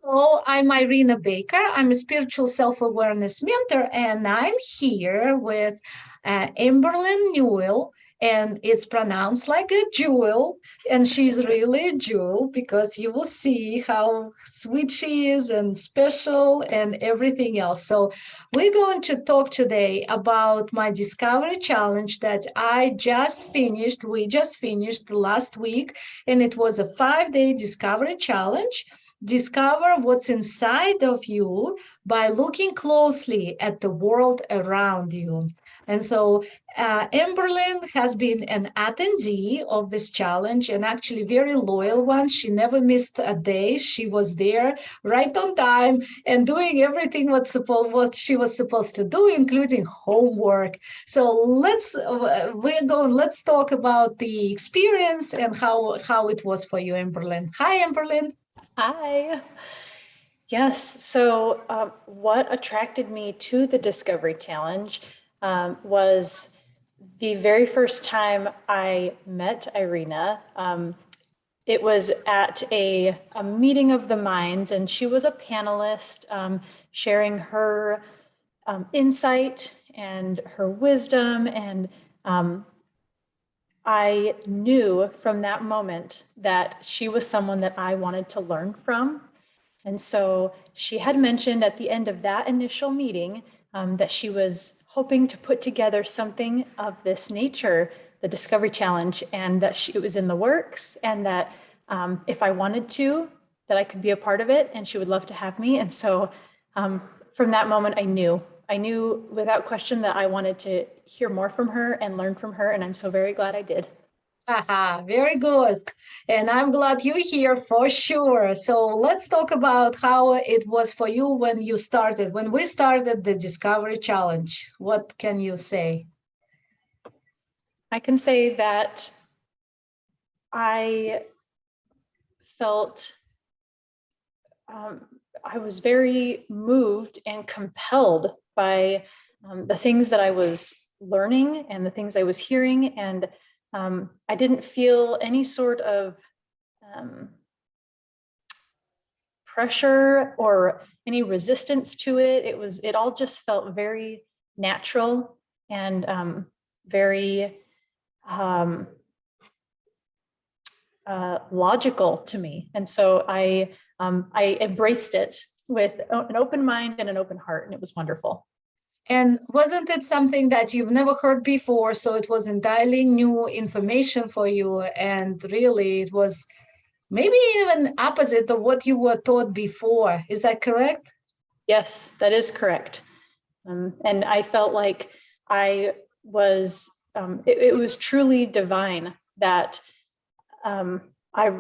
Hello, I'm Irina Baker. I'm a spiritual self-awareness mentor, and I'm here with Amberlynn Newell, and it's pronounced like a jewel, and she's really a jewel because you will see how sweet she is and special and everything else. So we're going to talk today about my discovery challenge that I just finished. We just finished last week, and it was a 5-day discovery challenge. Discover what's inside of you by looking closely at the world around you. And so Amberlynn has been an attendee of this challenge and actually very loyal one. She never missed a day. She was there right on time and doing everything what she was supposed to do, including homework. So let's talk about the experience and how it was for you, Amberlynn. Hi, Amberlynn. Hi. Yes, so what attracted me to the Discovery Challenge was the very first time I met Irina. It was at a meeting of the minds, and she was a panelist sharing her insight and her wisdom. And I knew from that moment that she was someone that I wanted to learn from. And so she had mentioned at the end of that initial meeting that she was hoping to put together something of this nature, the Discovery Challenge, and that it was in the works, and that if I wanted to, that I could be a part of it, and she would love to have me. And so from that moment, I knew without question that I wanted to hear more from her and learn from her, and I'm so very glad I did. Aha, very good. And I'm glad you're here for sure. So let's talk about how it was for you when we started the Discovery Challenge. What can you say? I can say that I felt I was very moved and compelled by the things that I was learning and the things I was hearing. And I didn't feel any sort of pressure or any resistance to it. It all just felt very natural and very logical to me. And so I embraced it with an open mind and an open heart, and it was wonderful. And wasn't it something that you've never heard before? So it was entirely new information for you. And really, it was maybe even opposite of what you were taught before. Is that correct? Yes, that is correct. And I felt like I was, it was truly divine that I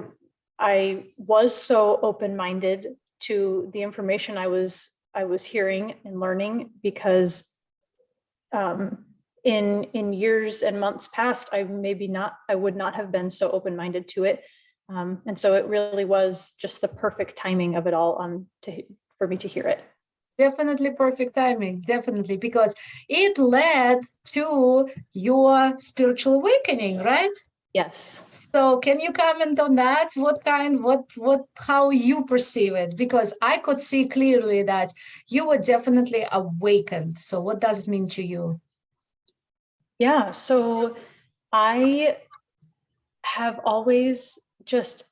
was so open-minded to the information I was hearing and learning, because in years and months past, I would not have been so open-minded to it. And so it really was just the perfect timing of it all for me to hear it. Definitely perfect timing, definitely, because it led to your spiritual awakening, right? Yes. So can you comment on that? How you perceive it? Because I could see clearly that you were definitely awakened. So what does it mean to you? Yeah, so I have always just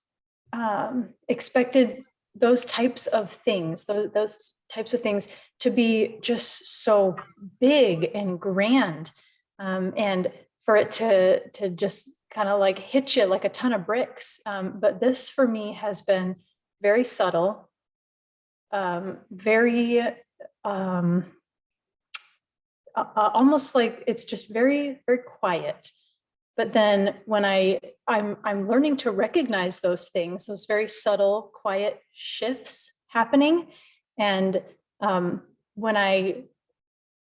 expected those types of things, those types of things to be just so big and grand, and for it to just kind of like hit you like a ton of bricks. But this for me has been very subtle, very almost like it's just very, very quiet. But then when I'm learning to recognize those things, those very subtle, quiet shifts happening. And when I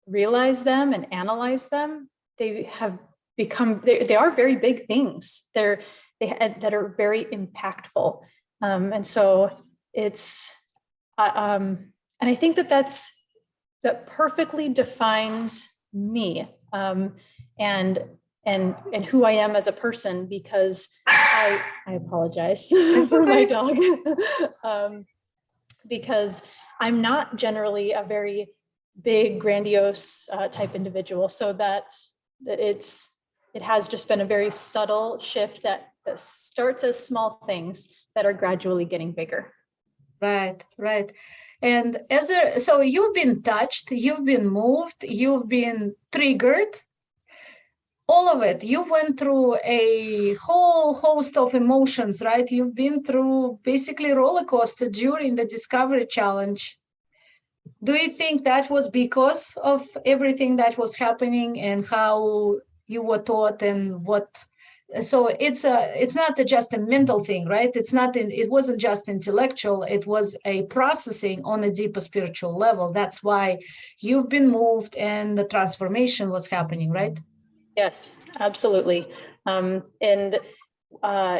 realize them and analyze them, they have become, they are very big things. That are very impactful. And so and I think that perfectly defines me and who I am as a person, because I apologize for my dog. because I'm not generally a very big, grandiose type individual. So that it has just been a very subtle shift that starts as small things that are gradually getting bigger. Right, right. And so you've been touched, you've been moved, you've been triggered, all of it. You went through a whole host of emotions, right? You've been through basically roller coaster during the Discovery Challenge. Do you think that was because of everything that was happening and how you were taught and what? So it's not just a mental thing, right? It wasn't just intellectual. It was a processing on a deeper spiritual level. That's why you've been moved and the transformation was happening, right? Yes, absolutely. And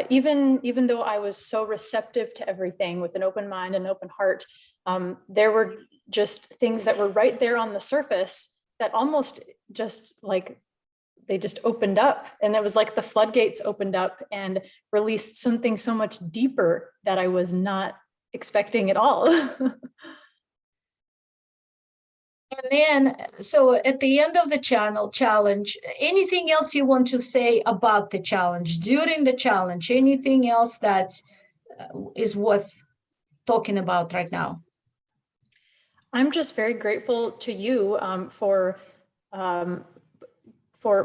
even though I was so receptive to everything with an open mind and open heart, there were just things that were right there on the surface that almost just like they just opened up, and it was like the floodgates opened up and released something so much deeper that I was not expecting at all. And then, so at the end of the challenge, anything else you want to say about the challenge, during the challenge, anything else that is worth talking about right now? I'm just very grateful to you um, for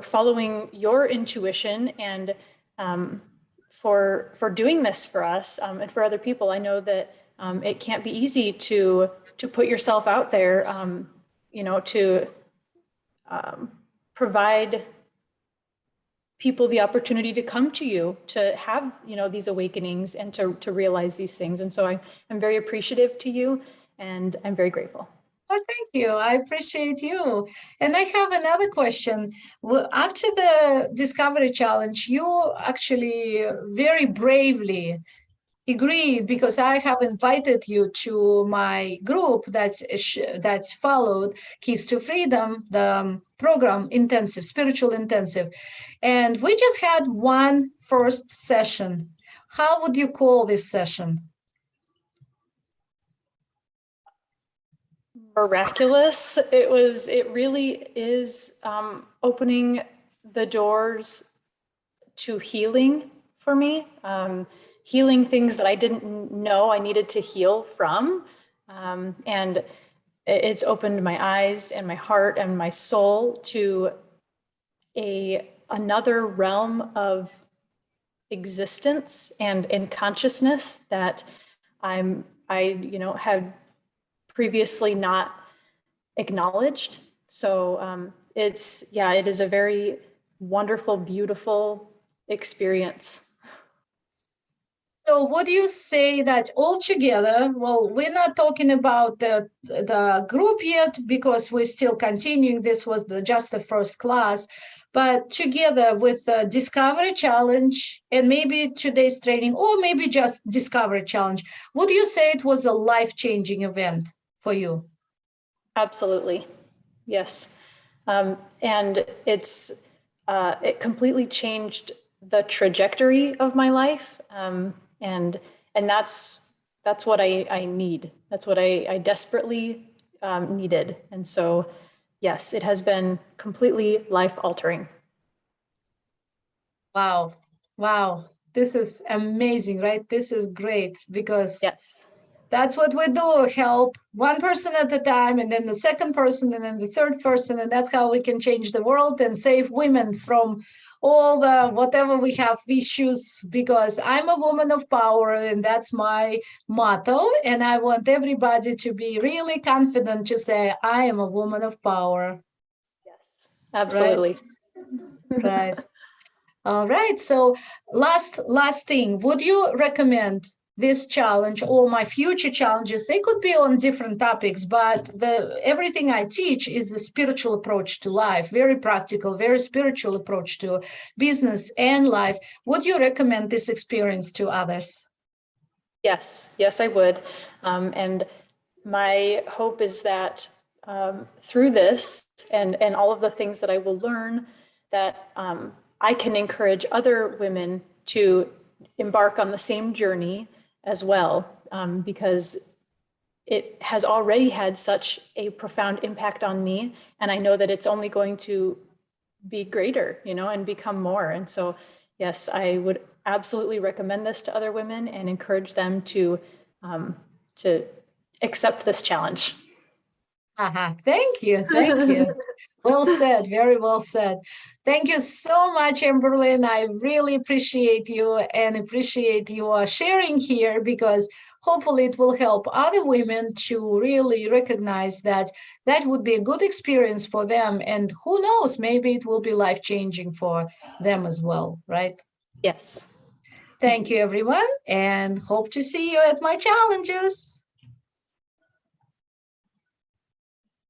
following your intuition and for doing this for us and for other people. I know that it can't be easy to put yourself out there, to provide people the opportunity to come to you, to have, these awakenings and to realize these things. And so I'm very appreciative to you, and I'm very grateful. Oh, thank you. I appreciate you. And I have another question. Well, after the Discovery Challenge, you actually very bravely agreed, because I have invited you to my group that's followed Keys to Freedom, the program intensive, spiritual intensive. And we just had one first session. How would you call this session? Miraculous. It really is opening the doors to healing for me, healing things that I didn't know I needed to heal from. And it's opened my eyes and my heart and my soul to another realm of existence and consciousness that I had previously not acknowledged. So it is a very wonderful, beautiful experience. So would you say that altogether, well, we're not talking about the group yet because we're still continuing. This was just the first class, but together with the Discovery Challenge and maybe today's training, or maybe just Discovery Challenge, would you say it was a life-changing event for you? Absolutely, yes. And it completely changed the trajectory of my life. And that's what I need. That's what I desperately needed. And so, yes, it has been completely life altering. Wow. Wow. This is amazing, right? This is great because Yes. that's what we do, help one person at a time, and then the second person, and then the third person. And that's how we can change the world and save women from all the whatever we have issues, because I'm a woman of power, and that's my motto. And I want everybody to be really confident to say, I am a woman of power. Yes, absolutely. Right. All right. So last thing, would you recommend this challenge or my future challenges? They could be on different topics, but everything I teach is the spiritual approach to life, very practical, very spiritual approach to business and life. Would you recommend this experience to others? Yes, I would. And my hope is that through this and all of the things that I will learn, that I can encourage other women to embark on the same journey as well, because it has already had such a profound impact on me. And I know that it's only going to be greater, and become more. And so, yes, I would absolutely recommend this to other women and encourage them to accept this challenge. Thank you. Thank you. Well said. Very well said. Thank you so much, Amberlynn. I really appreciate you and appreciate your sharing here, because hopefully it will help other women to really recognize that that would be a good experience for them. And who knows, maybe it will be life-changing for them as well, right? Yes. Thank you, everyone, and hope to see you at my challenges.